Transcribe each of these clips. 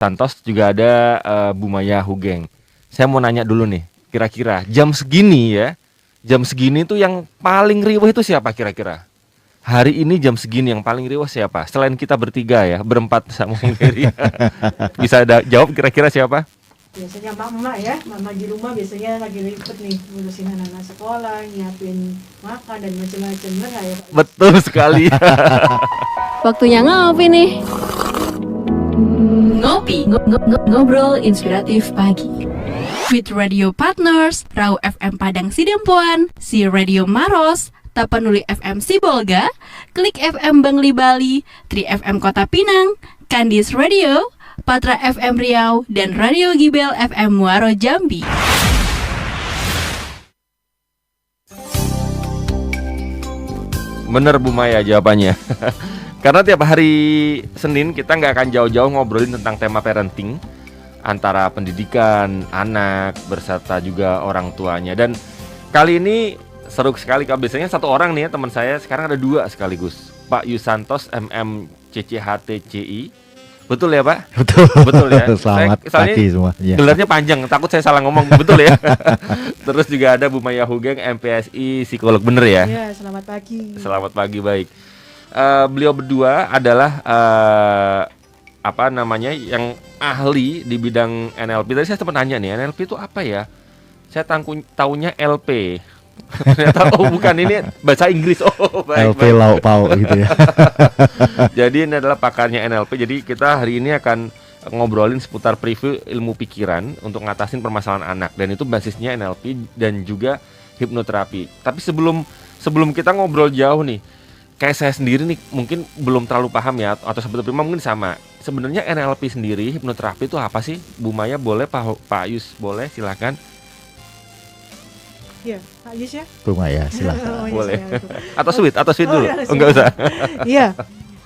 Santos, juga ada Bu Maya Hugeng. Saya mau nanya dulu nih, kira-kira jam segini tuh yang paling riweh itu siapa kira-kira? Hari ini jam segini yang paling riweh siapa? Selain kita bertiga ya, berempat sama Bung Heri. Bisa jawab kira-kira siapa? Biasanya mama ya, mama di rumah biasanya lagi ribet nih ngurusin anak-anak sekolah, nyiapin makan dan macam-macam, benar ya Pak? Betul sekali. Waktunya ngopi nih. Ngopi, ngobrol inspiratif pagi. With radio partners, Rau FM Padang Sidempuan, Si Radio Maros, Tapanuli FM Sibolga, Klik FM Bangli Bali, Tri FM Kota Pinang, Kandis Radio, Patra FM Riau, dan Radio Gibel FM Muaro Jambi. Bener Bu Maya jawabannya. Karena tiap hari Senin kita nggak akan jauh-jauh ngobrolin tentang tema parenting, antara pendidikan anak berserta juga orang tuanya. Dan kali ini seru sekali, kalau biasanya satu orang nih ya teman saya, sekarang ada dua sekaligus. Pak Yusantos MM CCHTCI. Betul ya Pak? Betul. Betul ya. Selamat pagi semua. Ya. Gelarnya panjang, takut saya salah ngomong. Betul ya. Terus juga ada Bu Maya Hugeng MPSI psikolog, bener ya? Ya, selamat pagi. Selamat pagi, baik. Beliau berdua adalah yang ahli di bidang NLP. Tadi saya sempat nanya nih, NLP itu apa ya? Saya taunya LP. Ternyata bukan, ini bahasa Inggris. Oh, baik. LP lauk pauk gitu ya. Jadi ini adalah pakarnya NLP. Jadi kita hari ini akan ngobrolin seputar preview ilmu pikiran untuk ngatasin permasalahan anak, dan itu basisnya NLP dan juga hipnoterapi. Tapi sebelum kita ngobrol jauh nih, kayak saya sendiri nih mungkin belum terlalu paham ya, atau Sobat Prima mungkin sama. Sebenarnya NLP sendiri, hipnoterapi itu apa sih? Bu Maya boleh, Pak Yus boleh, silakan. Ya, Pak Yus ya. Bu Maya silakan. Oh, iya, Boleh. saya Atau sweet dulu. ya, Enggak usah. Iya.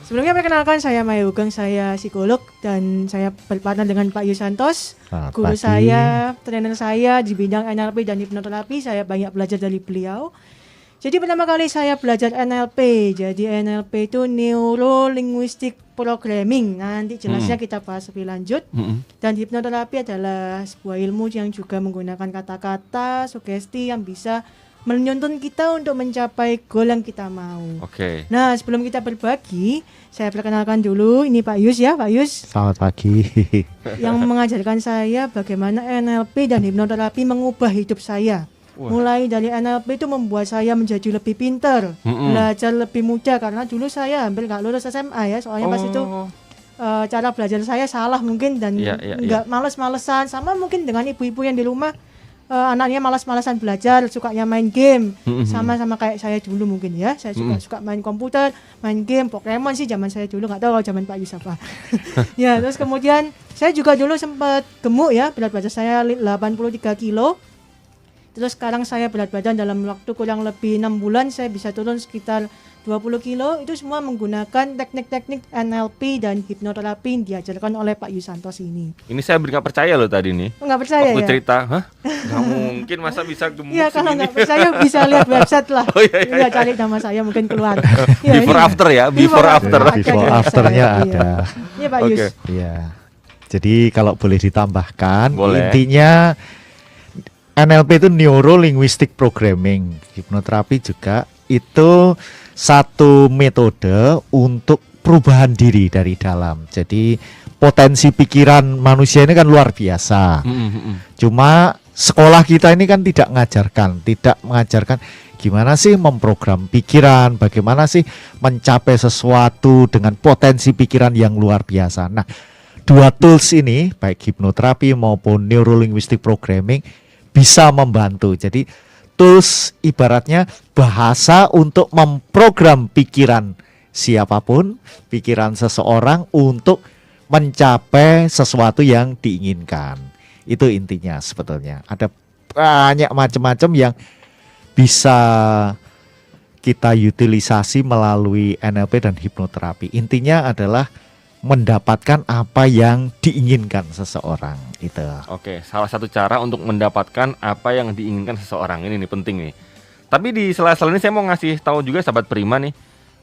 Sebelumnya perkenalkan, saya Maya Hugeng, saya psikolog dan saya berpartner dengan Pak Yusantos. Selamat Guru pagi. saya, trainer saya di bidang NLP dan hipnoterapi. Saya banyak belajar dari beliau. Jadi pertama kali saya belajar NLP. Jadi NLP itu Neuro Linguistic Programming. Nanti jelasnya kita bahas lebih lanjut. Dan hipnoterapi adalah sebuah ilmu yang juga menggunakan kata-kata, sugesti yang bisa menuntun kita untuk mencapai goal yang kita mau. Oke. Nah, sebelum kita berbagi, saya perkenalkan dulu, ini Pak Yus ya, Pak Yus. Selamat pagi. Yang mengajarkan saya bagaimana NLP dan hipnoterapi mengubah hidup saya. Wah. Mulai dari NLP itu membuat saya menjadi lebih pintar, belajar lebih mudah, karena dulu saya hampir nggak lulus SMA ya, soalnya pas itu cara belajar saya salah mungkin dan nggak males-malesan, sama mungkin dengan ibu-ibu yang di rumah anaknya malas-malasan belajar, sukanya main game, sama kayak saya dulu mungkin ya, saya suka main komputer, main game, Pokemon sih zaman saya dulu, nggak tahu kalau zaman Pak Yus apa. Ya, terus kemudian saya juga dulu sempat gemuk ya, berat badan saya 83 kilo. Terus sekarang saya berat badan dalam waktu kurang lebih 6 bulan saya bisa turun sekitar 20 kilo. Itu semua menggunakan teknik-teknik NLP dan hipnoterapi yang diajarkan oleh Pak Yusantos ini. Ini saya nggak percaya loh tadi nih. Nggak percaya Waktu ya? cerita, nggak mungkin masa bisa gemuk Iya, kalau segini. nggak percaya bisa lihat website lah. Oh, iya. Cari nama saya mungkin keluar. Ya, Before ini. after ya, before after. Ada Before di website, afternya iya. ada. Iya Pak Oke. Yus. Iya. Jadi kalau boleh ditambahkan, Boleh. intinya NLP itu Neuro Linguistic Programming. Hipnoterapi juga itu satu metode untuk perubahan diri dari dalam. Jadi potensi pikiran manusia ini kan luar biasa. Cuma sekolah kita ini kan tidak mengajarkan gimana sih memprogram pikiran, bagaimana sih mencapai sesuatu dengan potensi pikiran yang luar biasa. Nah, dua tools ini, baik hipnoterapi maupun Neuro Linguistic Programming, bisa membantu. Jadi tools ibaratnya bahasa untuk memprogram pikiran siapapun, pikiran seseorang untuk mencapai sesuatu yang diinginkan. Itu intinya sebetulnya. Ada banyak macam-macam yang bisa kita utilisasi melalui NLP dan hipnoterapi. Intinya adalah mendapatkan apa yang diinginkan seseorang itu. Oke, salah satu cara untuk mendapatkan apa yang diinginkan seseorang ini nih penting nih. Tapi di sela-sela ini saya mau ngasih tahu juga Sahabat Prima nih,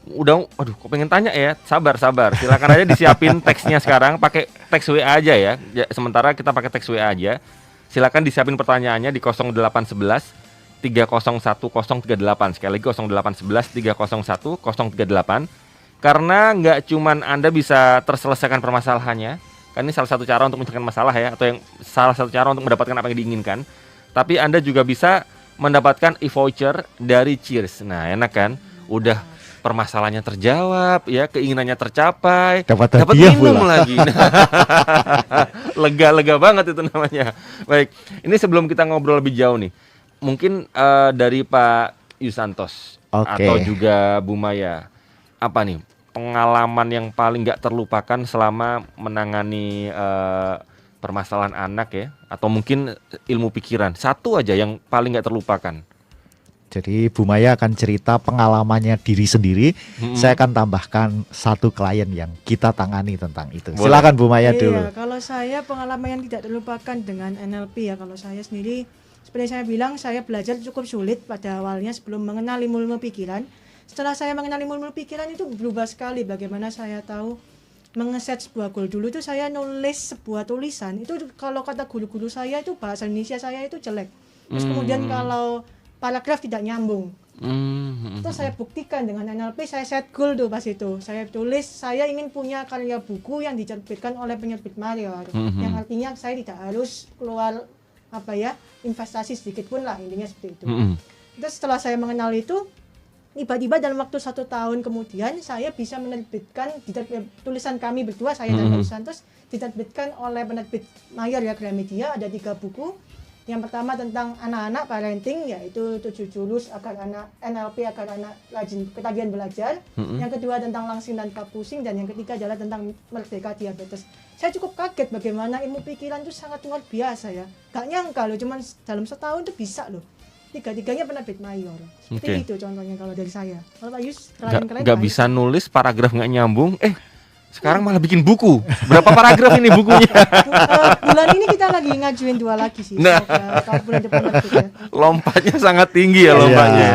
Aduh, kok pengen tanya ya. Sabar. Silakan aja disiapin teksnya sekarang, pakai teks WA aja ya. Sementara kita pakai teks WA aja. Silakan disiapin pertanyaannya di 0811 301 038. Sekali lagi 0811 301 038. Karena nggak cuman Anda bisa terselesaikan permasalahannya, kan ini salah satu cara untuk menyelesaikan masalah ya, atau yang salah satu cara untuk mendapatkan apa yang diinginkan. Tapi Anda juga bisa mendapatkan e-voucher dari Cheers. Nah, enak kan? Udah permasalahannya terjawab, ya keinginannya tercapai, dapat minum lagi. Lega banget itu namanya. Baik, ini sebelum kita ngobrol lebih jauh nih, mungkin dari Pak Yusantos atau juga Bu Maya, apa nih pengalaman yang paling nggak terlupakan selama menangani permasalahan anak ya, atau mungkin ilmu pikiran, satu aja yang paling nggak terlupakan. Jadi Bu Maya akan cerita pengalamannya diri sendiri. Saya akan tambahkan satu klien yang kita tangani tentang itu. Boleh. Silakan Bu Maya dulu. Kalau saya pengalaman yang tidak terlupakan dengan NLP ya, kalau saya sendiri seperti saya bilang, saya belajar cukup sulit pada awalnya sebelum mengenal ilmu pikiran. Setelah saya mengenal ilmu pikiran itu berubah sekali bagaimana saya tahu mengeset sebuah goal. Dulu itu saya nulis sebuah tulisan, itu kalau kata guru-guru saya itu bahasa Indonesia saya itu jelek. Terus kemudian kalau paragraf tidak nyambung. Terus saya buktikan dengan NLP, saya set goal tuh pas itu. Saya tulis, saya ingin punya karya buku yang diterbitkan oleh penerbit Mayor. Yang artinya saya tidak harus keluar investasi sedikit pun lah, intinya seperti itu. Terus setelah saya mengenal itu, tiba-tiba dalam waktu 1 tahun kemudian saya bisa menerbitkan tulisan kami berdua, saya dan Pak Yusantos, diterbitkan oleh penerbit Mayor ya, Gramedia. Ada 3 buku. Yang pertama tentang anak-anak parenting, yaitu 7 jurus agar anak NLP agar anak rajin ketagihan belajar. Yang kedua tentang langsing dan pusing, dan yang ketiga adalah tentang merdeka diabetes. Saya cukup kaget bagaimana ilmu pikiran itu sangat luar biasa ya. Gak nyangka loh, cuman dalam setahun itu bisa loh. 3-tiganya penerbit Mayor. Seperti itu contohnya kalau dari saya. Kalau Pak Yus, nggak bisa nulis, paragraf nggak nyambung. Sekarang malah bikin buku. Berapa paragraf ini bukunya? Bulan ini kita lagi ngajuin 2 lagi sih. Nah, bulan depan ya. Lompatnya sangat tinggi ya lompatnya.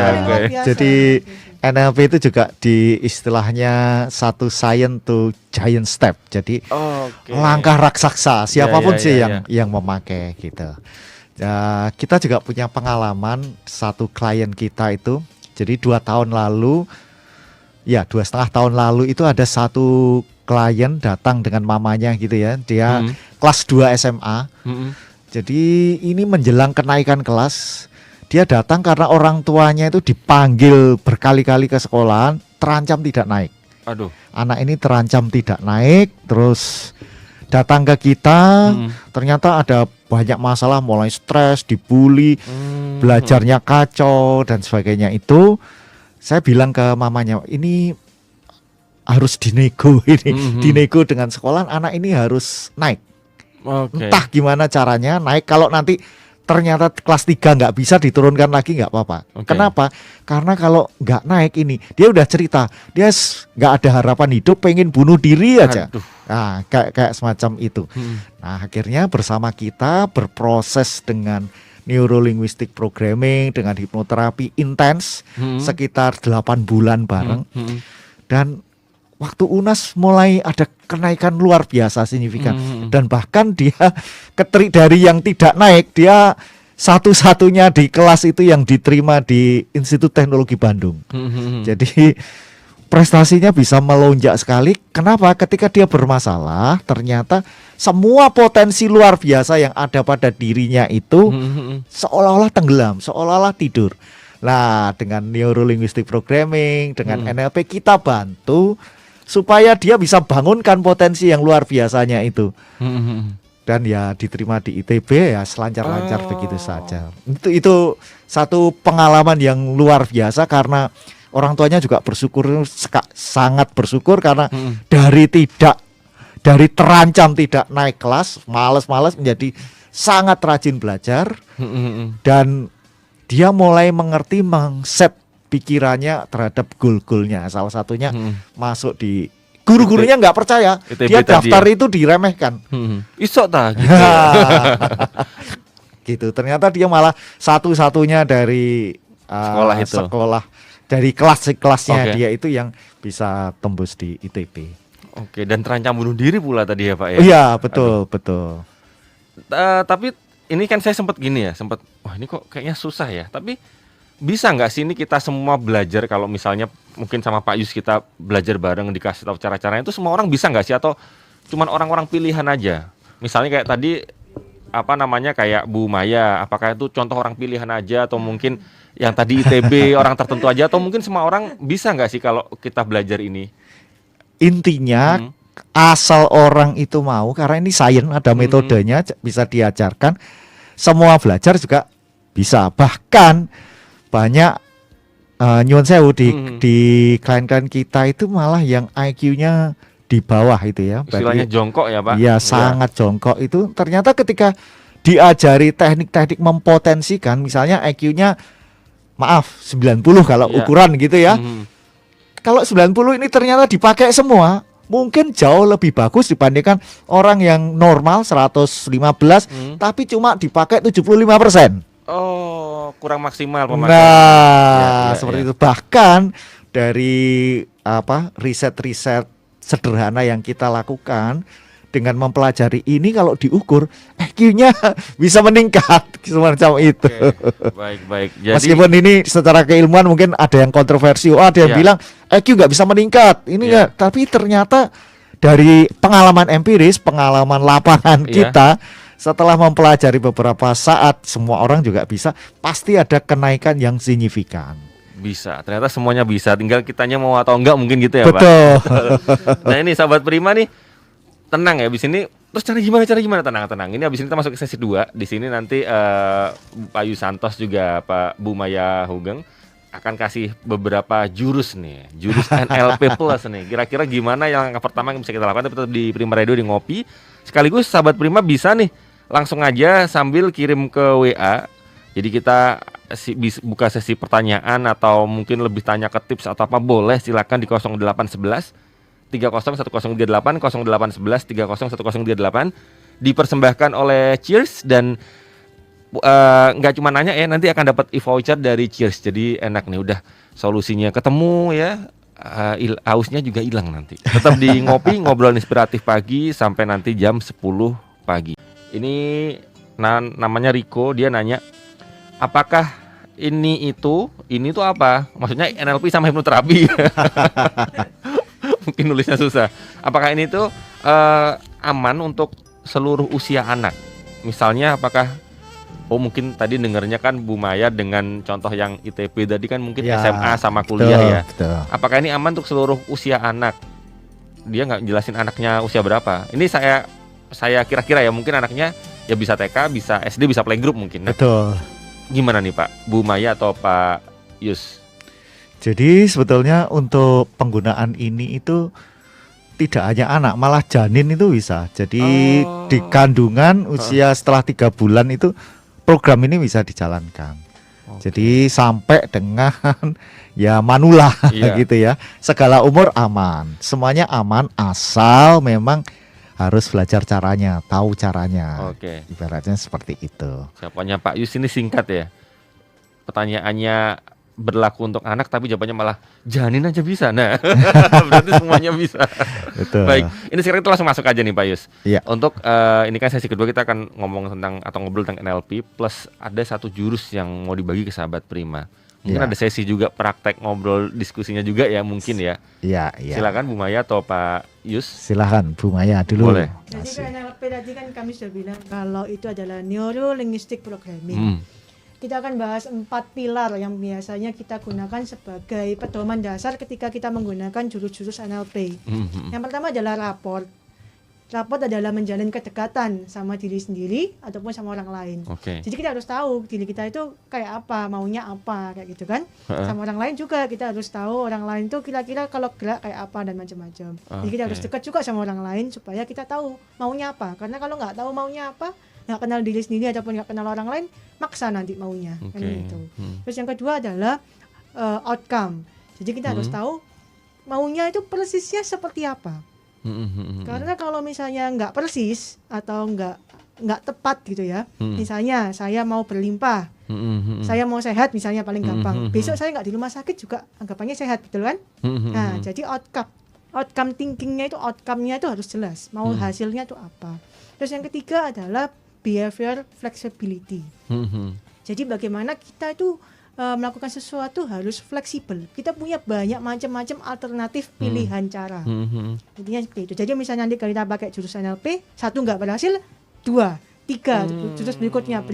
Ya. Jadi NLP itu juga di istilahnya satu science to giant step. Jadi langkah raksasa. Siapapun yang memakai gitu. Kita juga punya pengalaman satu klien kita itu. Jadi 2,5 tahun lalu itu ada satu klien datang dengan mamanya gitu ya. Dia kelas 2 SMA. Jadi ini menjelang kenaikan kelas, dia datang karena orang tuanya itu dipanggil berkali-kali ke sekolahan, terancam tidak naik. Aduh. Anak ini terancam tidak naik, terus datang ke kita, ternyata ada banyak masalah, mulai stres, dibully, belajarnya kacau dan sebagainya. Itu saya bilang ke mamanya, ini harus dinego dinego dengan sekolah, anak ini harus naik. Entah gimana caranya naik. Kalau nanti ternyata kelas 3 nggak bisa diturunkan lagi nggak apa-apa. Kenapa? Karena kalau nggak naik ini, dia udah cerita, dia nggak ada harapan hidup, pengen bunuh diri aja. Nah, kayak semacam itu. Nah, akhirnya bersama kita berproses dengan neurolinguistic programming, dengan hipnoterapi intens sekitar 8 bulan bareng. Dan waktu UNAS mulai ada kenaikan luar biasa signifikan. Dan bahkan dia dari yang tidak naik, dia satu-satunya di kelas itu yang diterima di Institut Teknologi Bandung. Jadi prestasinya bisa melonjak sekali. Kenapa? Ketika dia bermasalah, ternyata semua potensi luar biasa yang ada pada dirinya itu seolah-olah tenggelam, seolah-olah tidur. Nah, dengan neurolinguistic programming, dengan NLP kita bantu supaya dia bisa bangunkan potensi yang luar biasanya itu. Dan ya diterima di ITB ya selancar-lancar begitu saja. Itu satu pengalaman yang luar biasa karena orang tuanya juga bersyukur, sangat bersyukur karena dari terancam tidak naik kelas, malas-malas menjadi sangat rajin belajar dan dia mulai mengerti mengset pikirannya terhadap goal-goalnya. Salah satunya masuk di guru-gurunya nggak percaya, dia daftar itu diremehkan. Isok ta gitu. Gitu. Ternyata dia malah satu-satunya dari sekolah dari kelas-kelasnya dia itu yang bisa tembus di ITB. Oke, dan terancam bunuh diri pula tadi ya Pak ya? Iya, betul. Tapi ini kan saya sempat wah ini kok kayaknya susah ya. Tapi bisa nggak sih ini kita semua belajar, kalau misalnya mungkin sama Pak Yus kita belajar bareng, dikasih tahu cara-caranya, itu semua orang bisa nggak sih, atau cuman orang-orang pilihan aja? Misalnya kayak tadi kayak Bu Maya, apakah itu contoh orang pilihan aja, atau mungkin yang tadi ITB orang tertentu aja, atau mungkin semua orang bisa nggak sih kalau kita belajar ini? Intinya asal orang itu mau, karena ini sains, ada metodenya, bisa diajarkan, semua belajar juga bisa. Bahkan banyak nyuwun sewu di klien-klien kita itu malah yang IQ-nya di bawah itu ya. Istilahnya jongkok ya Pak? Iya, sangat jongkok itu. Ternyata ketika diajari teknik-teknik mempotensikan, misalnya IQ-nya 90 kalau ukuran gitu ya. Kalau 90 ini ternyata dipakai semua, mungkin jauh lebih bagus dibandingkan orang yang normal 115 tapi cuma dipakai 75%. Oh, kurang maksimal pemakaian. Nah, seperti itu. Bahkan dari riset-riset sederhana yang kita lakukan, dengan mempelajari ini kalau diukur IQ-nya bisa meningkat semacam itu. Baik. Jadi, meskipun ini secara keilmuan mungkin ada yang kontroversi, ada yang bilang IQ nggak bisa meningkat. Ini ya, tapi ternyata dari pengalaman empiris, pengalaman lapangan kita, setelah mempelajari beberapa saat, semua orang juga bisa, pasti ada kenaikan yang signifikan. Bisa, ternyata semuanya bisa, tinggal kitanya mau atau enggak mungkin gitu ya Pak. Betul. Nah ini sahabat Prima nih, tenang ya, abis ini terus cara gimana, tenang. Ini abis ini kita masuk ke sesi 2. Di sini nanti Pak Yus Santos juga Pak Bu Maya Hugeng akan kasih beberapa jurus NLP Plus nih. Kira-kira gimana yang pertama yang bisa kita lakukan, tetap di Prima Radio di Ngopi. Sekaligus sahabat Prima bisa nih langsung aja sambil kirim ke WA. Jadi kita buka sesi pertanyaan, atau mungkin lebih tanya ke tips atau apa, boleh silakan di 0811 301038 0811 301038, dipersembahkan oleh Cheers, dan nggak cuma nanya ya, nanti akan dapat e-voucher dari Cheers. Jadi enak nih, udah solusinya ketemu ya, hausnya juga hilang nanti. Tetap di Ngopi, ngobrol inspiratif pagi sampai nanti jam 10 pagi. Ini namanya Riko, dia nanya, apakah ini tuh apa? Maksudnya NLP sama hipnoterapi. Mungkin nulisnya susah. Apakah ini tuh aman untuk seluruh usia anak? Misalnya apakah mungkin tadi dengarnya kan Bu Maya dengan contoh yang ITB tadi kan mungkin SMA sama kuliah betul. Apakah ini aman untuk seluruh usia anak? Dia nggak jelasin anaknya usia berapa. Ini saya kira-kira ya, mungkin anaknya ya bisa TK, bisa SD, bisa playgroup mungkin. Nah, betul. Gimana nih Pak Bu Maya atau Pak Yus? Jadi sebetulnya untuk penggunaan ini itu tidak hanya anak, malah janin itu bisa. Jadi di kandungan usia setelah 3 bulan itu program ini bisa dijalankan. Jadi sampai dengan ya manula gitu ya. Segala umur aman, semuanya aman, asal memang harus belajar caranya, tahu caranya. Ibaratnya seperti itu. Jawabannya Pak Yus ini singkat ya. Pertanyaannya berlaku untuk anak, tapi jawabannya malah janin aja bisa. Nah, berarti semuanya bisa. Betul. Baik, ini sekarang kita langsung masuk aja nih Pak Yus. Iya. Untuk ini kan sesi kedua, kita akan ngomong tentang atau ngobrol tentang NLP plus ada satu jurus yang mau dibagi ke sahabat Prima. Mungkin ada sesi juga praktek ngobrol diskusinya juga ya, mungkin ya. Iya. Silakan Bu Maya atau Pak Yus. Silakan Bu Maya dulu. Boleh. Jadi NLP tadi kan kami sudah bilang kalau itu adalah Neuro Linguistic Programming. Kita akan bahas 4 pilar yang biasanya kita gunakan sebagai pedoman dasar ketika kita menggunakan jurus-jurus NLP. Yang pertama adalah rapport. Rapport adalah menjalin kedekatan sama diri sendiri ataupun sama orang lain. Jadi kita harus tahu diri kita itu kayak apa, maunya apa, kayak gitu kan. Sama orang lain juga kita harus tahu orang lain itu kira-kira kalau gerak kayak apa dan macam-macam. Jadi kita harus dekat juga sama orang lain supaya kita tahu maunya apa. Karena kalau nggak tahu maunya apa, nggak kenal diri sendiri ataupun nggak kenal orang lain, maksa nanti maunya kan gitu. Terus yang kedua adalah outcome. Jadi kita harus tahu maunya itu persisnya seperti apa. Karena kalau misalnya nggak persis atau nggak nggak tepat gitu ya. Misalnya saya mau berlimpah, saya mau sehat misalnya paling gampang. Besok saya nggak di rumah sakit juga anggapannya sehat, betul kan? Nah, jadi outcome thinkingnya itu, outcome-nya itu harus jelas. Mau hasilnya itu apa. Terus yang ketiga adalah behavior flexibility. Jadi bagaimana kita itu melakukan sesuatu harus fleksibel. Kita punya banyak macam-macam alternatif pilihan cara. Intinya seperti itu. Jadi misalnya nanti kita pakai jurus NLP, 1 nggak berhasil, 2, 3 jurus berikutnya.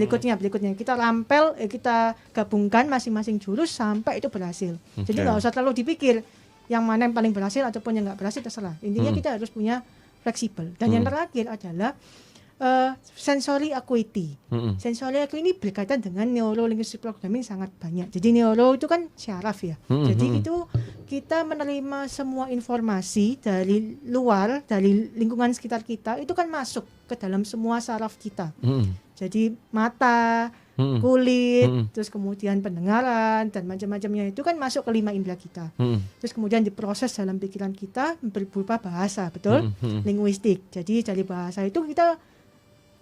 Kita rampel, kita gabungkan masing-masing jurus sampai itu berhasil. Jadi nggak usah terlalu dipikir yang mana yang paling berhasil ataupun yang nggak berhasil, terserah. Intinya kita harus punya fleksibel. Dan yang terakhir adalah sensory acuity. Sensory acuity ini berkaitan dengan neuro linguistic programming sangat banyak. Jadi neuro itu kan syaraf ya. Jadi itu kita menerima semua informasi dari luar, dari lingkungan sekitar kita, itu kan masuk ke dalam semua saraf kita. Jadi mata, kulit, terus kemudian pendengaran dan macam-macamnya itu kan masuk ke 5 indera kita. Terus kemudian diproses dalam pikiran kita berupa bahasa, betul? Linguistik. Jadi dari bahasa itu kita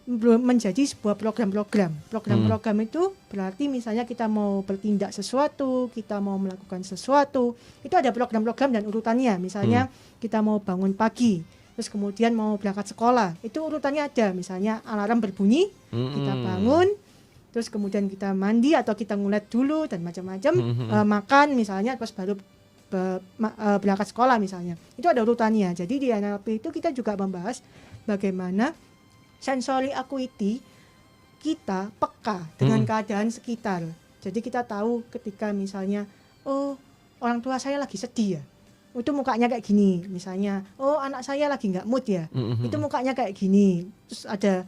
menjadi sebuah program-program. Program-program itu berarti misalnya kita mau bertindak sesuatu, kita mau melakukan sesuatu, itu ada program-program dan urutannya. Misalnya kita mau bangun pagi, terus kemudian mau berangkat sekolah, itu urutannya ada. Misalnya alarm berbunyi, kita bangun, terus kemudian kita mandi atau kita ngulet dulu dan macam-macam, makan misalnya, terus baru berangkat sekolah misalnya. Itu ada urutannya. Jadi di NLP itu kita juga membahas bagaimana sensory acuity kita peka dengan keadaan sekitar. Jadi kita tahu ketika misalnya, oh orang tua saya lagi sedih ya, itu mukanya kayak gini. Misalnya, oh anak saya lagi nggak mood ya, itu mukanya kayak gini. Terus ada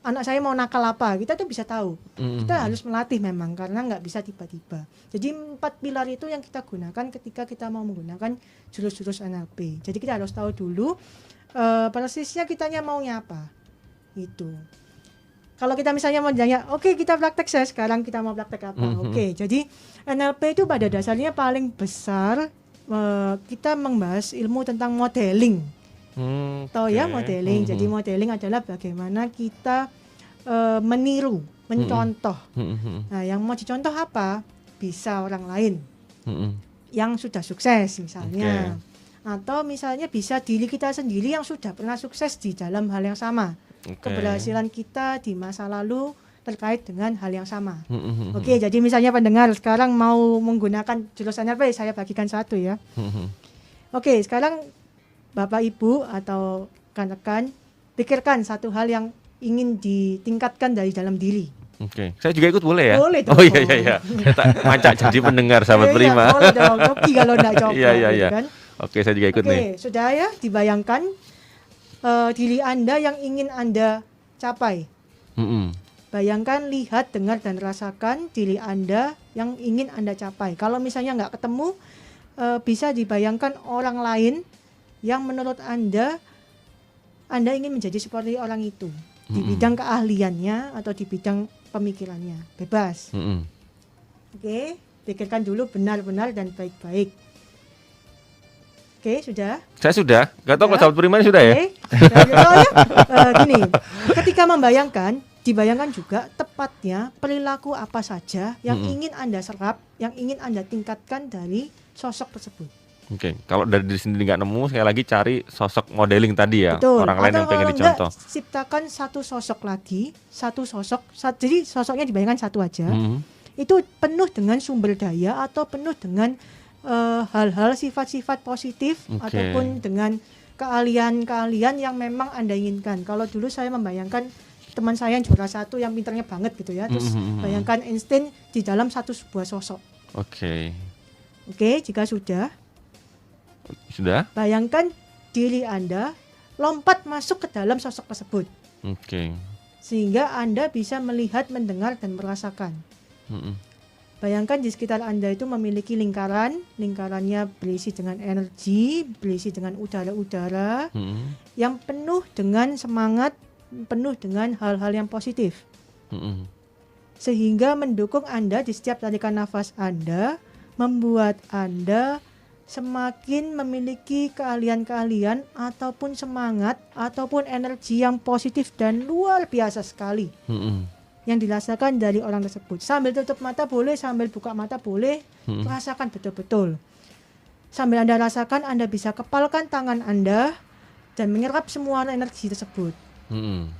anak saya mau nakal apa, kita tuh bisa tahu. Kita harus melatih memang, karena nggak bisa tiba-tiba. Jadi 4 pilar itu yang kita gunakan ketika kita mau menggunakan jurus-jurus NLP. Jadi kita harus tahu dulu persisnya kitanya maunya apa. Itu. Kalau kita misalnya mau tanya, oke, kita praktek saya sekarang, kita mau praktek apa? Oke, jadi NLP itu pada dasarnya paling besar kita membahas ilmu tentang modeling. Tahu ya modeling. Jadi modeling adalah bagaimana kita meniru, mencontoh. Nah, yang mau dicontoh apa? Bisa orang lain yang sudah sukses misalnya. Atau misalnya bisa diri kita sendiri yang sudah pernah sukses di dalam hal yang sama. Keberhasilan kita di masa lalu terkait dengan hal yang sama. Oke, jadi misalnya pendengar sekarang mau menggunakan jurus NLP, saya bagikan satu ya. Oke, sekarang Bapak Ibu atau rekan-rekan pikirkan satu hal yang ingin ditingkatkan dari dalam diri. Oke, saya juga ikut boleh ya? Boleh dong. Oh iya. Macak jadi pendengar sahabat Prima. Boleh dong, kopi kalau enggak coba. Iya. Kan? Oke, saya juga ikut nih. Oke, sudah ya, dibayangkan diri Anda yang ingin Anda capai. Bayangkan, lihat, dengar, dan rasakan diri Anda yang ingin Anda capai. Kalau misalnya nggak ketemu, bisa dibayangkan orang lain yang menurut Anda ingin menjadi seperti orang itu. Di bidang keahliannya atau di bidang pemikirannya. Bebas. Oke, pikirkan dulu benar-benar dan baik-baik. Oke, sudah? Saya sudah. Gak tahu kalau sahabat Prima sudah ya? Gini, ketika dibayangkan juga tepatnya perilaku apa saja yang ingin Anda serap, yang ingin Anda tingkatkan dari sosok tersebut. Oke, kalau dari diri sendiri nggak nemu, sekali lagi cari sosok modeling tadi ya. Betul. Orang lain yang pengen dicontoh. Ciptakan satu sosok lagi, jadi sosoknya dibayangkan satu aja. Itu penuh dengan sumber daya atau penuh dengan hal-hal sifat-sifat positif ataupun dengan keahlian-keahlian yang memang Anda inginkan. Kalau dulu saya membayangkan teman saya yang juara 1 yang pintarnya banget gitu ya. Terus bayangkan Einstein di dalam sebuah sosok. Oke, jika sudah, bayangkan diri Anda lompat masuk ke dalam sosok tersebut. Sehingga Anda bisa melihat, mendengar, dan merasakan. Bayangkan di sekitar Anda itu memiliki lingkarannya berisi dengan energi, berisi dengan udara-udara yang penuh dengan semangat, penuh dengan hal-hal yang positif. Sehingga mendukung Anda di setiap tarikan nafas Anda, membuat Anda semakin memiliki keahlian-keahlian ataupun semangat ataupun energi yang positif dan luar biasa sekali yang dirasakan dari orang tersebut. Sambil tutup mata boleh, sambil buka mata boleh, rasakan betul-betul. Sambil Anda rasakan, Anda bisa kepalkan tangan Anda dan menyerap semua energi tersebut.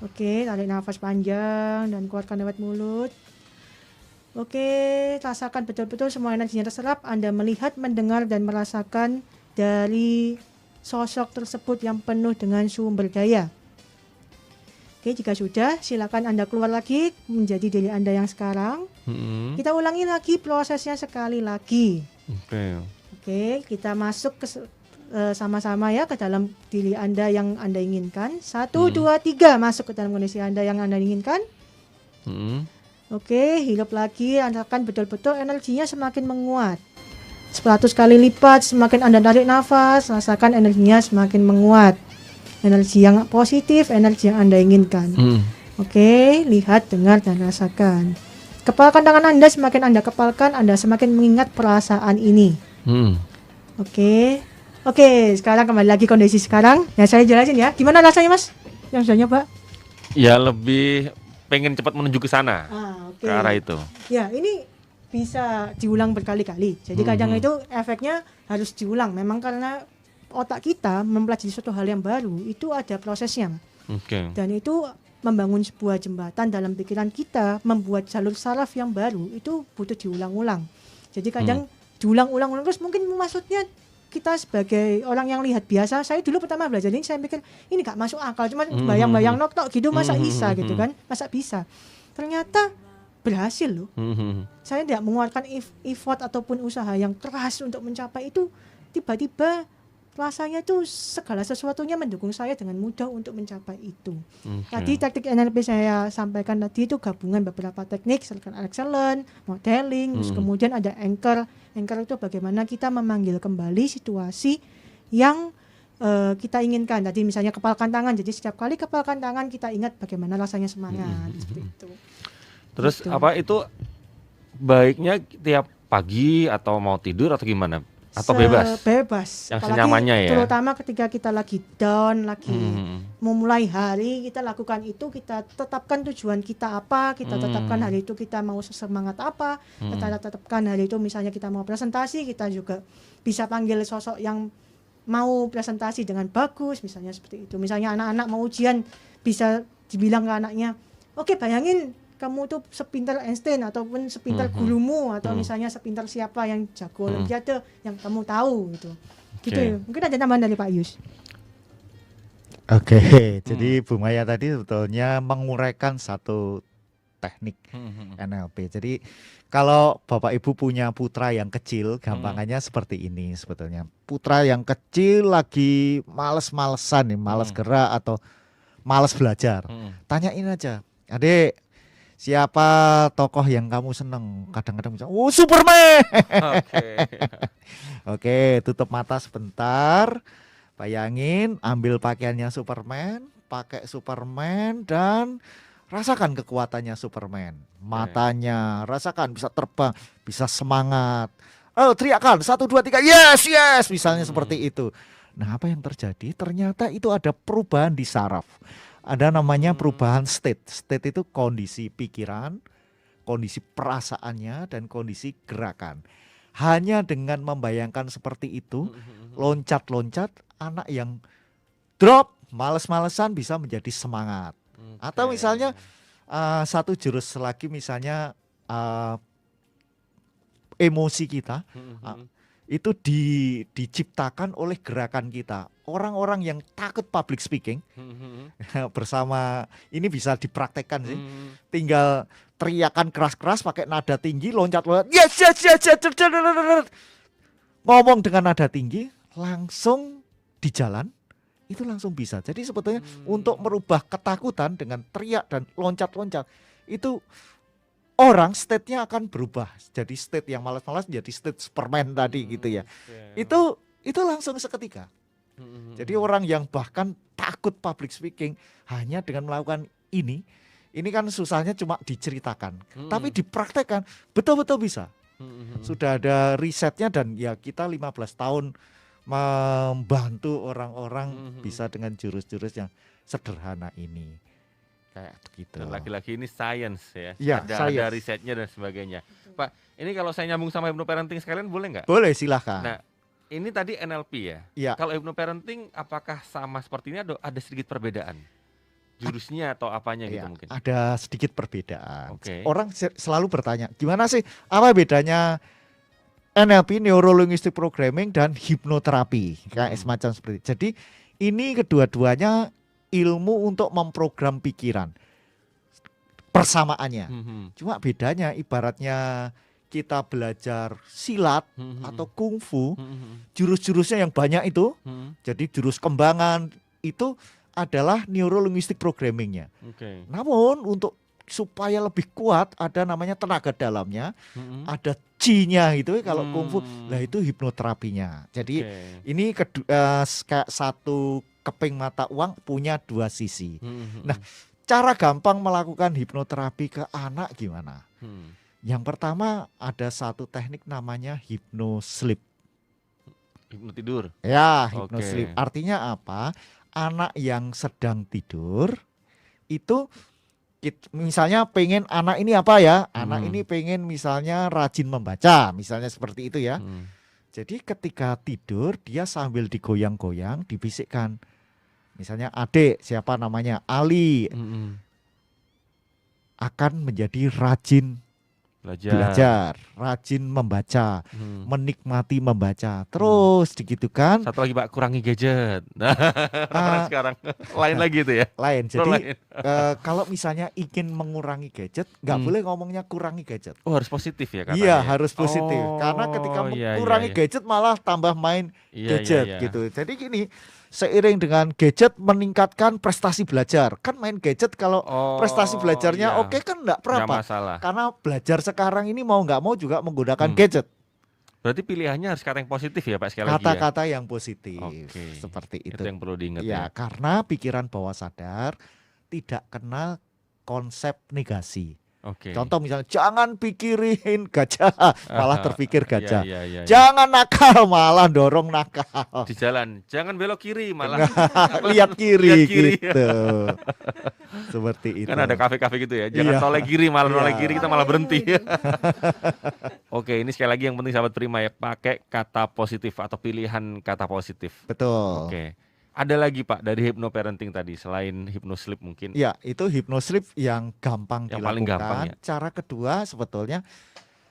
Oke, tarik nafas panjang dan keluarkan lewat mulut. Oke, rasakan betul-betul semua energinya terserap. Anda melihat, mendengar, dan merasakan dari sosok tersebut yang penuh dengan sumber daya. Oke, jika sudah, silakan Anda keluar lagi menjadi diri Anda yang sekarang. Kita ulangi lagi prosesnya sekali lagi. Oke, kita masuk ke sama-sama ya ke dalam diri Anda yang Anda inginkan. 1, 2, 3 masuk ke dalam kondisi Anda yang Anda inginkan. Oke, hidup lagi, rasakan betul-betul energinya semakin menguat. 100 kali lipat, semakin Anda tarik nafas, rasakan energinya semakin menguat. Energi yang positif, energi yang Anda inginkan. Oke, lihat, dengar, dan rasakan. Kepalkan tangan Anda, semakin Anda kepalkan, Anda semakin mengingat perasaan ini. Oke, sekarang kembali lagi kondisi sekarang. Ya, saya jelasin ya. Gimana rasanya, Mas? Yang sudah nyoba? Ya, lebih pengen cepat menuju ke sana, ke arah itu. Ya, ini bisa diulang berkali-kali. Jadi kadang itu efeknya harus diulang. Memang karena otak kita mempelajari suatu hal yang baru, itu ada prosesnya. Dan itu membangun sebuah jembatan dalam pikiran kita, membuat jalur saraf yang baru, itu butuh diulang-ulang. Jadi kadang diulang-ulang terus, mungkin maksudnya kita sebagai orang yang lihat biasa, saya dulu pertama belajar ini saya pikir ini gak masuk akal, cuma bayang-bayang noktok gitu, masa bisa gitu kan, masa bisa. Ternyata berhasil loh. Saya tidak mengeluarkan effort ataupun usaha yang keras untuk mencapai itu, tiba-tiba rasanya tuh segala sesuatunya mendukung saya dengan mudah untuk mencapai itu. Tadi teknik NLP saya sampaikan tadi itu gabungan beberapa teknik, circle excellence, modeling, terus kemudian ada anchor. Anchor itu bagaimana kita memanggil kembali situasi yang kita inginkan. Tadi misalnya kepalkan tangan, jadi setiap kali kepalkan tangan kita ingat bagaimana rasanya semangat, seperti itu. Terus gitu. apa itu baiknya tiap pagi atau mau tidur atau gimana? Atau bebas? Bebas. Yang senyamannya ya. Terutama ketika kita lagi down, lagi mau mulai hari, kita lakukan itu, kita tetapkan tujuan kita apa, kita tetapkan hari itu kita mau semangat apa, kita tetapkan hari itu misalnya kita mau presentasi, kita juga bisa panggil sosok yang mau presentasi dengan bagus, misalnya seperti itu. Misalnya anak-anak mau ujian, bisa dibilang ke anaknya, oke, bayangin kamu tuh sepintar Einstein ataupun sepintar gurumu atau misalnya sepintar siapa yang jago olimpiade yang kamu tahu gitu. Gitu ya. Mungkin ada tambahan dari Pak Yus. Oke, jadi Bu Maya tadi sebetulnya menguraikan satu teknik NLP. Jadi kalau Bapak Ibu punya putra yang kecil, gampangannya seperti ini sebetulnya. Putra yang kecil lagi males-malesan nih, males gerak atau males belajar. Tanyain aja, Adik, siapa tokoh yang kamu seneng? Kadang-kadang bisa, Superman. Oke, tutup mata sebentar. Bayangin, ambil pakaiannya Superman, pakai Superman dan rasakan kekuatannya Superman. Matanya, rasakan bisa terbang, bisa semangat. Oh, teriakan 1, 2, 3, yes, yes, misalnya seperti itu. Nah, apa yang terjadi? Ternyata itu ada perubahan di saraf. Ada namanya perubahan state. State itu kondisi pikiran, kondisi perasaannya, dan kondisi gerakan. Hanya dengan membayangkan seperti itu, loncat-loncat, anak yang drop, males-malesan bisa menjadi semangat. Atau misalnya satu jurus lagi, misalnya emosi kita, itu diciptakan oleh gerakan kita. Orang-orang yang takut public speaking bersama ini bisa dipraktekkan sih. Tinggal teriakan keras-keras pakai nada tinggi, loncat-loncat, yes, yes, yes, yes, ngomong dengan nada tinggi, langsung di jalan itu langsung bisa. Jadi sebetulnya untuk merubah ketakutan dengan teriak dan loncat-loncat itu orang state-nya akan berubah. Jadi state yang malas-malas menjadi state Superman tadi gitu ya. Itu langsung seketika. Jadi orang yang bahkan takut public speaking hanya dengan melakukan ini kan susahnya cuma diceritakan. Tapi dipraktekkan betul-betul bisa. Sudah ada risetnya dan ya kita 15 tahun membantu orang-orang bisa dengan jurus-jurus yang sederhana ini. Kayak begitu. Dan laki-laki ini science ya. Ya, ada risetnya dan sebagainya. Pak, ini kalau saya nyambung sama hypnoparenting sekalian boleh nggak? Boleh, silahkan. Nah, ini tadi NLP ya. Ya. Kalau hypnoparenting apakah sama seperti ini atau ada sedikit perbedaan? Jurusnya atau apanya gitu mungkin? Ada sedikit perbedaan. Okay. Orang selalu bertanya, gimana sih apa bedanya NLP, Neuro Linguistic Programming, dan hipnoterapi? Kayak semacam seperti itu. Jadi ini kedua-duanya ilmu untuk memprogram pikiran. Persamaannya. Cuma bedanya ibaratnya kita belajar silat atau kungfu, jurus-jurusnya yang banyak itu, jadi jurus kembangan itu adalah Neuro-Linguistic Programming-nya. Okay. Namun untuk supaya lebih kuat ada namanya tenaga dalamnya, ada Chi-nya gitu kalau kungfu. Lah itu hipnoterapinya. Jadi ini kayak satu keping mata uang punya dua sisi. Nah, cara gampang melakukan hipnoterapi ke anak gimana? Yang pertama ada satu teknik namanya hypnosleep. Hipnotidur. Ya, hypnosleep. Artinya apa? Anak yang sedang tidur itu misalnya pengen anak ini apa ya? Anak ini pengen misalnya rajin membaca, misalnya seperti itu ya. Jadi ketika tidur dia sambil digoyang-goyang, dibisikkan. Misalnya adik siapa namanya? Ali. Akan menjadi rajin belajar, rajin membaca, menikmati membaca. Terus digitukan. Satu lagi Pak, kurangi gadget. Nah, sekarang lain lagi itu ya. Lain. Jadi kalau misalnya ingin mengurangi gadget, nggak boleh ngomongnya kurangi gadget. Oh, harus positif ya katanya. Iya, harus positif. Karena ketika mengurangi gadget malah tambah main gadget gitu. Jadi gini, seiring dengan gadget meningkatkan prestasi belajar. Kan main gadget kalau prestasi belajarnya oke kan enggak berapa. Karena belajar sekarang ini mau nggak mau juga menggunakan gadget. Berarti pilihannya harus kata yang positif ya Pak sekali lagi. Kata-kata yang positif. Seperti itu. Itu yang perlu diingat ya. Karena pikiran bawah sadar tidak kenal konsep negasi. Contoh misalnya jangan pikirin gajah, malah terpikir gajah. Jangan nakal, malah dorong nakal. Di jalan, jangan belok kiri, malah lihat kiri gitu. Seperti itu. Kan ada kafe-kafe gitu ya. Jangan noleh kiri, malah noleh kiri kita malah berhenti. Oke, ini sekali lagi yang penting sahabat Prima ya, pakai kata positif atau pilihan kata positif. Betul. Oke. Ada lagi Pak dari hypnoparenting tadi selain hypnosleep mungkin? Ya, itu hypnosleep yang gampang dilakukan. Paling gampang ya. Cara kedua sebetulnya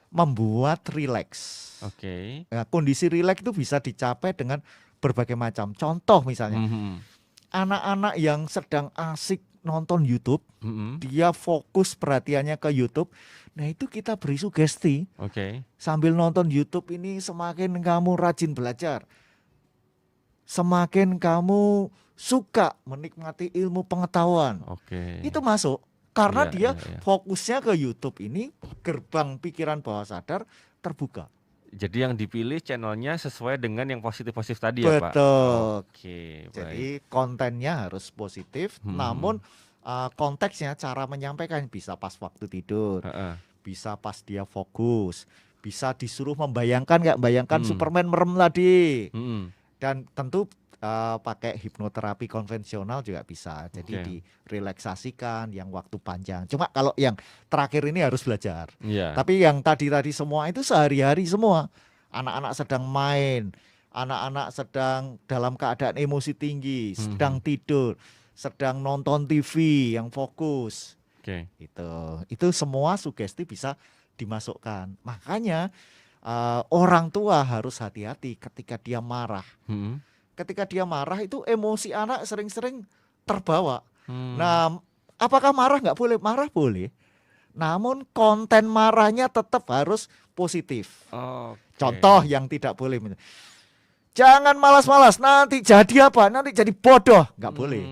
membuat rileks. Nah, kondisi rileks itu bisa dicapai dengan berbagai macam. Contoh misalnya, anak-anak yang sedang asik nonton YouTube, dia fokus perhatiannya ke YouTube. Nah itu kita beri sugesti. Sambil nonton YouTube ini semakin kamu rajin belajar, semakin kamu suka menikmati ilmu pengetahuan. Itu masuk. Karena dia fokusnya ke YouTube ini, gerbang pikiran bawah sadar terbuka. Jadi yang dipilih channelnya sesuai dengan yang positif-positif tadi ya Pak? Betul. Jadi kontennya harus positif, namun konteksnya cara menyampaikan bisa pas waktu tidur, bisa pas dia fokus, bisa disuruh membayangkan bayangkan Superman merem tadi. Dan tentu pakai hipnoterapi konvensional juga bisa. Jadi direlaksasikan yang waktu panjang. Cuma kalau yang terakhir ini harus belajar. Tapi yang tadi semua itu sehari-hari semua. Anak-anak sedang main, anak-anak sedang dalam keadaan emosi tinggi, sedang tidur, sedang nonton TV yang fokus. Itu semua sugesti bisa dimasukkan. Makanya orang tua harus hati-hati ketika dia marah. Ketika dia marah itu emosi anak sering-sering terbawa. Nah, apakah marah nggak boleh? Marah boleh. Namun konten marahnya tetap harus positif. Contoh yang tidak boleh. Jangan malas-malas, nanti jadi apa? Nanti jadi bodoh. Nggak boleh.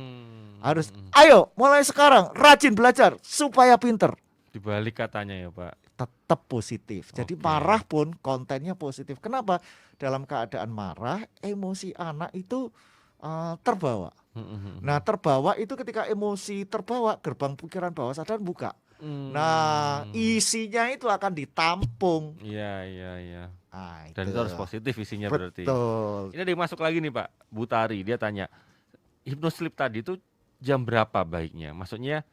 Harus, ayo mulai sekarang rajin belajar supaya pinter. Dibalik katanya ya Pak. Tetap positif. Jadi marah pun kontennya positif. Kenapa? Dalam keadaan marah, emosi anak itu terbawa. Nah terbawa itu ketika emosi terbawa, gerbang pikiran bawah sadar buka. Nah, isinya itu akan ditampung. Iya. Nah, Dan itu harus positif isinya berarti. Betul. Ini ada yang masuk lagi nih Pak, Bu Tari, dia tanya, hypnosleep tadi itu jam berapa baiknya? Maksudnya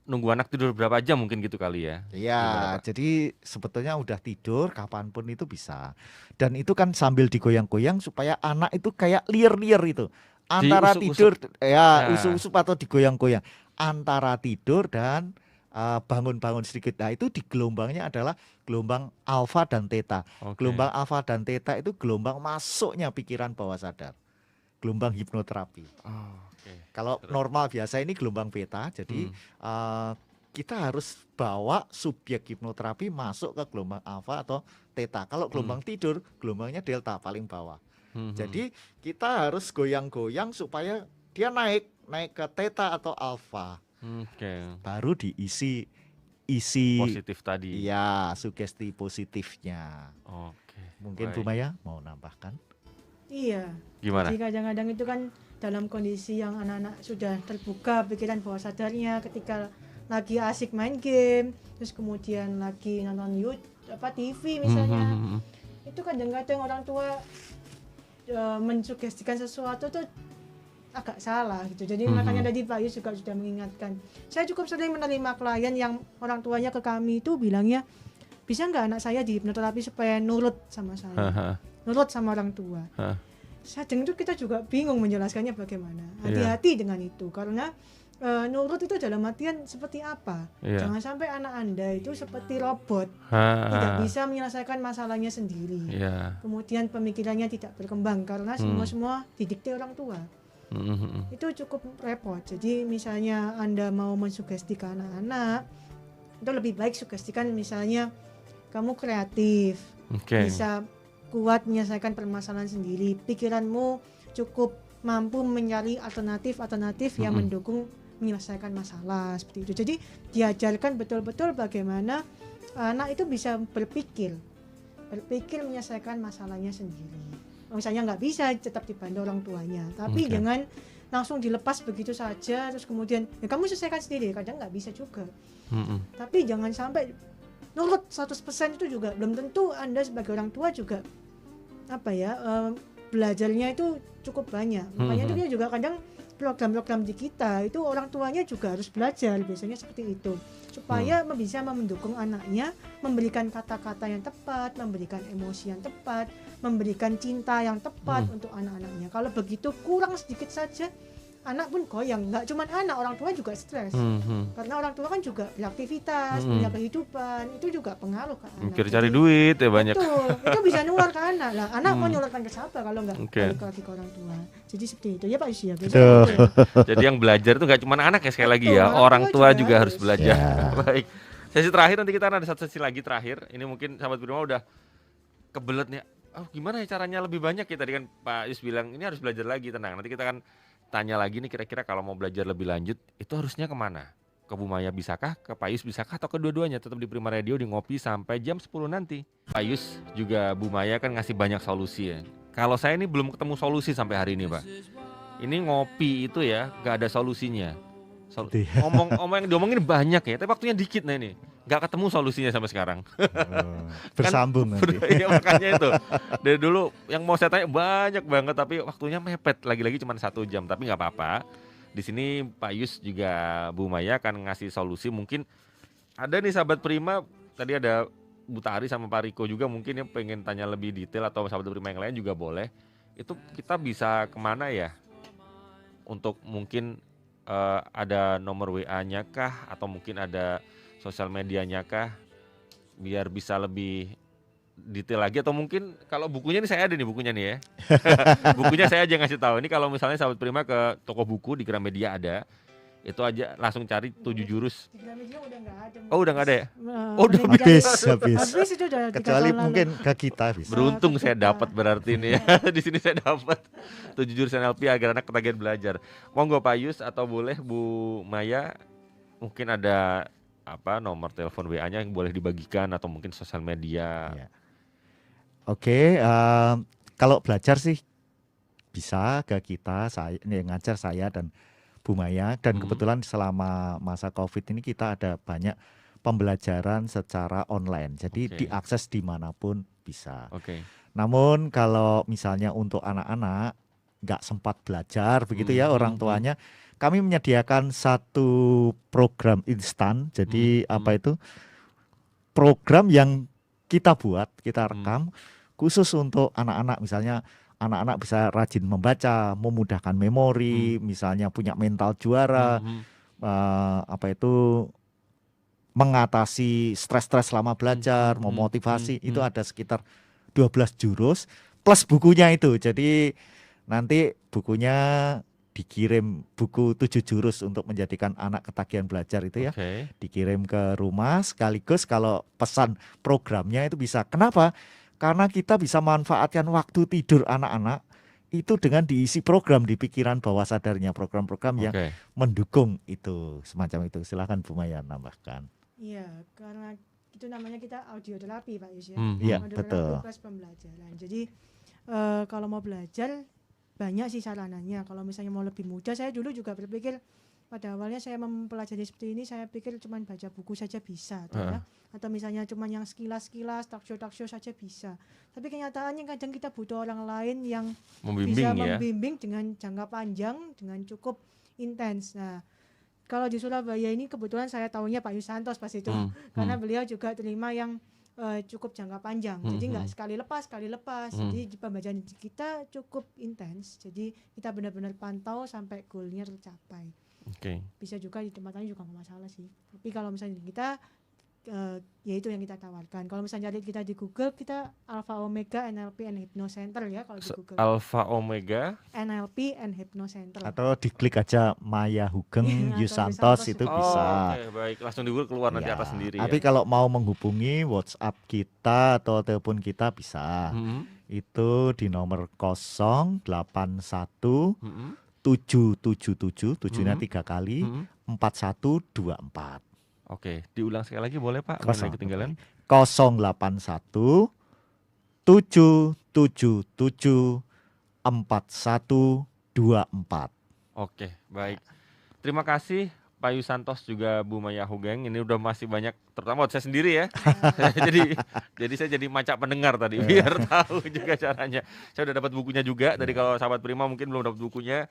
nunggu anak tidur berapa jam mungkin gitu kali ya? Iya, jadi sebetulnya udah tidur kapanpun itu bisa. Dan itu kan sambil digoyang-goyang supaya anak itu kayak liar-liar itu. Antara tidur, usuk-usuk atau digoyang-goyang. Antara tidur dan bangun-bangun sedikit. Nah itu di gelombangnya adalah gelombang alfa dan theta. Gelombang alfa dan theta itu gelombang masuknya pikiran bawah sadar. Gelombang hipnoterapi. Kalau normal biasa ini gelombang beta, jadi kita harus bawa subjek hipnoterapi masuk ke gelombang alfa atau theta. Kalau gelombang tidur, gelombangnya delta paling bawah. Jadi kita harus goyang-goyang supaya dia naik ke theta atau alfa. Baru diisi positif tadi. Iya, sugesti positifnya. Mungkin Bu Maya mau nambahkan? Iya. Gimana? Jadi kadang-kadang itu kan dalam kondisi yang anak-anak sudah terbuka pikiran bawah sadarnya ketika lagi asik main game, terus kemudian lagi nonton YouTube, TV misalnya. Itu kadang-kadang orang tua mensugestikan sesuatu tuh agak salah gitu. Jadi makanya tadi Pak Yus juga sudah mengingatkan. Saya cukup sering menerima klien yang orang tuanya ke kami itu bilangnya, bisa nggak anak saya di hipnoterapi supaya nurut sama saya, nurut sama orang tua. Saya dengar itu kita juga bingung menjelaskannya bagaimana. Hati-hati dengan itu karena nurut itu dalam artian seperti apa. Jangan sampai anak Anda itu seperti robot, tidak bisa menyelesaikan masalahnya sendiri. Kemudian pemikirannya tidak berkembang karena semua didikte orang tua. Itu cukup repot. Jadi misalnya Anda mau mensugestikan anak-anak, itu lebih baik sugestikan misalnya kamu kreatif, bisa kuat menyelesaikan permasalahan sendiri, pikiranmu cukup mampu mencari alternatif yang mendukung menyelesaikan masalah seperti itu. Jadi diajarkan betul-betul bagaimana anak itu bisa berpikir menyelesaikan masalahnya sendiri. Misalnya nggak bisa tetap dibantu orang tuanya, tapi jangan langsung dilepas begitu saja terus kemudian ya kamu selesaikan sendiri, kadang nggak bisa juga. Tapi jangan sampai nurut 100% itu juga belum tentu. Anda sebagai orang tua juga belajarnya itu cukup banyak. Makanya itu dia juga kadang program-program di kita itu orang tuanya juga harus belajar biasanya seperti itu supaya bisa mendukung anaknya, memberikan kata-kata yang tepat, memberikan emosi yang tepat, memberikan cinta yang tepat untuk anak-anaknya. Kalau begitu kurang sedikit saja anak pun goyang. Nggak cuma anak, orang tua juga stres karena orang tua kan juga beraktivitas, punya kehidupan, itu juga pengaruh ke anak. Mikir cari duit ya banyak. Betul, itu bisa nular ke anak lah. Anak mau nularkan ke siapa kalau nggak balik lagi ke orang tua. Jadi seperti itu ya Pak Yus ya. Jadi yang belajar itu nggak cuma anak ya, sekali lagi ya, orang tua juga harus belajar. Baik, sesi terakhir nanti kita ada satu sesi lagi terakhir. Ini mungkin sahabat Prima udah kebelet nih. Gimana ya caranya lebih banyak ya, tadi kan Pak Yus bilang ini harus belajar lagi. Tenang, nanti kita akan tanya lagi nih, kira-kira kalau mau belajar lebih lanjut itu harusnya kemana? Ke Bu Maya bisakah? Ke Pak Yus bisakah? Atau kedua-duanya? Tetap di Prima Radio di Ngopi sampai jam 10 nanti. Pak Yus juga Bu Maya kan ngasih banyak solusi ya. Kalau saya ini belum ketemu solusi sampai hari ini Pak. Ini ngopi itu ya gak ada solusinya. Omong yang diomongin banyak ya, tapi waktunya dikit nah ini. Gak ketemu solusinya sampai sekarang. Bersambung kan, nanti. Ya, makanya itu. Dari dulu yang mau saya tanya banyak banget, tapi waktunya mepet. Lagi-lagi cuma 1 jam, tapi nggak apa-apa. Di sini Pak Yus juga Bu Maya akan ngasih solusi. Mungkin ada nih sahabat Prima, tadi ada Bu Tari sama Pak Riko juga mungkin yang pengen tanya lebih detail, atau sahabat Prima yang lain juga boleh. Itu kita bisa kemana ya? Untuk mungkin ada nomor WA-nya kah, atau mungkin ada sosial medianya kah, biar bisa lebih detail lagi, atau mungkin kalau bukunya nih saya ada nih bukunya nih ya. Bukunya saya aja ngasih tahu. Ini kalau misalnya sahabat Prima ke toko buku di Gramedia ada, itu aja langsung cari 7 jurus. Di Gramedia udah nggak ada. Oh udah nggak ada ya? Udah habis itu udah. Kecuali mungkin ke kita bisa. Beruntung saya dapat berarti ini ya. Di sini saya dapat 7 jurus NLP agar anak ketagihan belajar. Monggo Pak Yus atau boleh Bu Maya, mungkin ada nomor telepon WA-nya yang boleh dibagikan, atau mungkin sosial media. Ya. Oke, kalau belajar sih bisa ke kita, saya ngajar saya dan Bu Maya, dan kebetulan selama masa COVID ini kita ada banyak pembelajaran secara online. Jadi diakses dimanapun bisa. Namun kalau misalnya untuk anak-anak nggak sempat belajar begitu ya orang tuanya, kami menyediakan satu program instan. Jadi program yang kita buat, kita rekam khusus untuk anak-anak. Misalnya anak-anak bisa rajin membaca, memudahkan memori, misalnya punya mental juara, mengatasi stres-stres selama belajar, memotivasi. Itu ada sekitar 12 jurus plus bukunya itu. Jadi nanti bukunya dikirim, buku 7 jurus untuk menjadikan anak ketagihan belajar itu ya. Dikirim ke rumah sekaligus kalau pesan programnya itu bisa. Kenapa? Karena kita bisa manfaatkan waktu tidur anak-anak itu dengan diisi program di pikiran bawah sadarnya, program-program yang mendukung itu, semacam itu. Silakan Bu Maya nambahkan. Iya, karena itu namanya kita audioterapi Pak Yus ya. Iya, betul. Plus pembelajaran. Jadi kalau mau belajar banyak sih sarananya. Kalau misalnya mau lebih mudah, saya dulu juga berpikir pada awalnya saya mempelajari seperti ini, saya pikir cuma baca buku saja bisa, ya. Atau misalnya cuma yang sekilas-sekilas, talkshow saja bisa. Tapi kenyataannya kadang kita butuh orang lain yang bisa membimbing dengan jangka panjang, dengan cukup intens. Nah, kalau di Surabaya ini kebetulan saya tahunya Pak Yusantos pas itu, karena beliau juga terima yang cukup jangka panjang, jadi nggak sekali lepas. Jadi pembacaan kita cukup intens, jadi kita benar-benar pantau sampai goalnya tercapai. Bisa juga di tempat lain juga nggak masalah sih. Tapi kalau misalnya kita ya itu yang kita tawarkan. Kalau misalnya kita di Google, kita Alpha Omega NLP and Hypno Center ya kalau di Google. Alpha Omega NLP and Hypno Center. Atau diklik aja Maya Hugeng Yusantos itu bisa. Baik, langsung di Google keluar nanti atas sendiri. Tapi kalau mau menghubungi WhatsApp kita atau telepon kita bisa. Itu di nomor 081 777 7-nya 3 kali 4124. Diulang sekali lagi boleh Pak? Ketinggalan. 081 777 4124. Baik. Terima kasih Pak Yusantos juga Bu Maya Hugeng. Ini udah masih banyak, terutama saya sendiri ya. jadi saya jadi macak pendengar tadi biar tahu juga caranya. Saya udah dapat bukunya juga. Tadi kalau sahabat Prima mungkin belum dapat bukunya,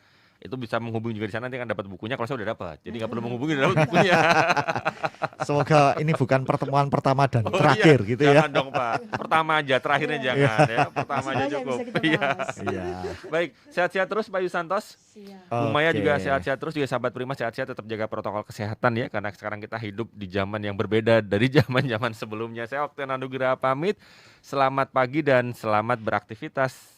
itu bisa menghubungi juga di sana, nanti kan dapat bukunya. Kalau saya udah dapat, jadi nggak perlu menghubungi, udah dapat bukunya. Semoga ini bukan pertemuan pertama dan terakhir gitu ya. Jangan dong Pak, pertama aja, terakhirnya jangan ya. Pertama aja cukup. Baik, sehat-sehat terus Pak Yusantos. Bu Maya juga sehat-sehat terus, juga sahabat Prima sehat-sehat, tetap jaga protokol kesehatan ya, karena sekarang kita hidup di zaman yang berbeda dari zaman-zaman sebelumnya. Saya Oktavian Nugraha pamit. Selamat pagi dan selamat beraktivitas.